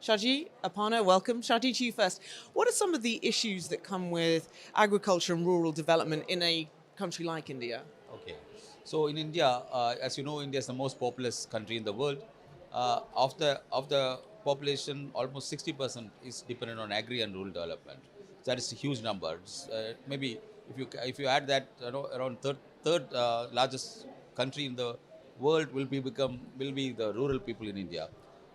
Shaji, Aparna, welcome. Shaji, to you first. What are some of the issues that come with agriculture and rural development in a country like India? Okay. So in India, as you know, India is the most populous country in the world. Of the population, almost 60% is dependent on agri and rural development. That is a huge number. Maybe if you add that, around third largest country in the world will be the rural people in India.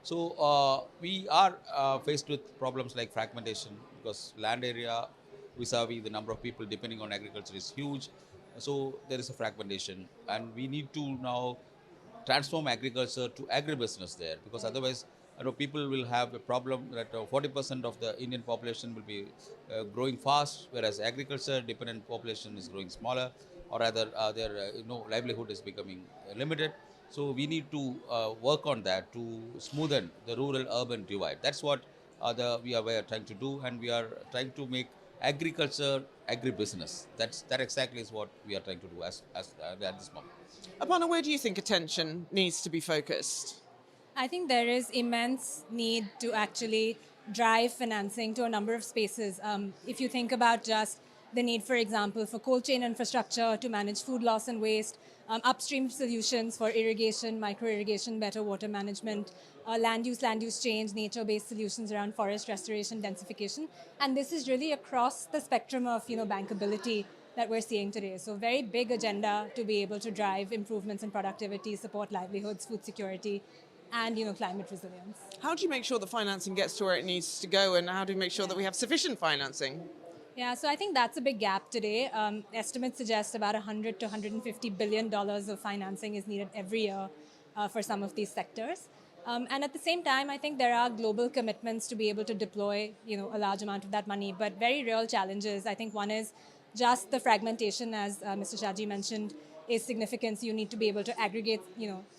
So we are faced with problems like fragmentation because land area vis-a-vis the number of people depending on agriculture is huge. So there is a fragmentation, and we need to now transform agriculture to agribusiness there, because otherwise, people will have a problem that 40% of the Indian population will be growing fast, whereas agriculture dependent population is growing smaller, or rather their livelihood is becoming limited. So we need to work on that to smoothen the rural urban divide. That's what we are trying to do, and we are trying to make agriculture agribusiness. That exactly is what we are trying to do as at this moment. Aparna, where do you think attention needs to be focused? I think there is immense need to actually drive financing to a number of spaces. If you think about just the need, for example, for cold chain infrastructure to manage food loss and waste, upstream solutions for irrigation, micro irrigation, better water management, land use change, nature-based solutions around forest restoration, densification, and this is really across the spectrum of bankability that we're seeing today. So very big agenda to be able to drive improvements in productivity, support livelihoods, food security, and climate resilience. How do you make sure the financing gets to where it needs to go, and how do you make sure that we have sufficient financing? Yeah, so I think that's a big gap today. Estimates suggest about 100 to 150 billion dollars of financing is needed every year for some of these sectors. And at the same time, I think there are global commitments to be able to deploy, a large amount of that money, but very real challenges. I think one is just the fragmentation, as Mr. Shaji mentioned, is significant. So you need to be able to aggregate,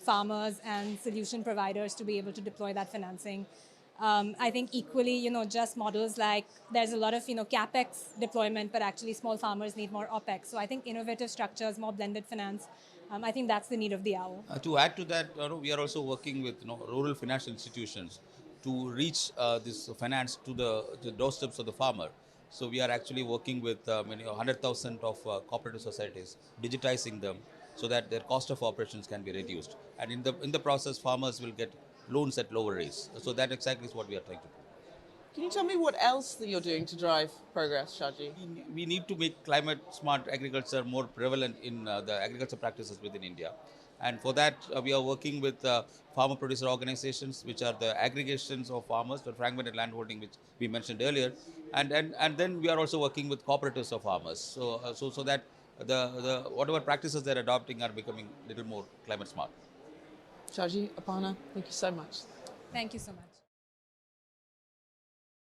farmers and solution providers to be able to deploy that financing. I think equally, just models like there's a lot of, capex deployment, but actually small farmers need more opex. So I think innovative structures, more blended finance, I think that's the need of the hour. To add to that, we are also working with rural financial institutions to reach this finance to the doorsteps of the farmer. So we are actually working with 100,000 of cooperative societies, digitizing them so that their cost of operations can be reduced, and in the process, farmers will get loans at lower rates. So that exactly is what we are trying to do. Can you tell me what else that you're doing to drive progress, Shaji? We need to make climate smart agriculture more prevalent in the agriculture practices within India. And for that, we are working with farmer producer organizations, which are the aggregations of farmers, the fragmented landholding, which we mentioned earlier. And then we are also working with cooperatives of farmers. So that the whatever practices they're adopting are becoming a little more climate smart. Shaji, Aparna, thank you so much. Thank you so much.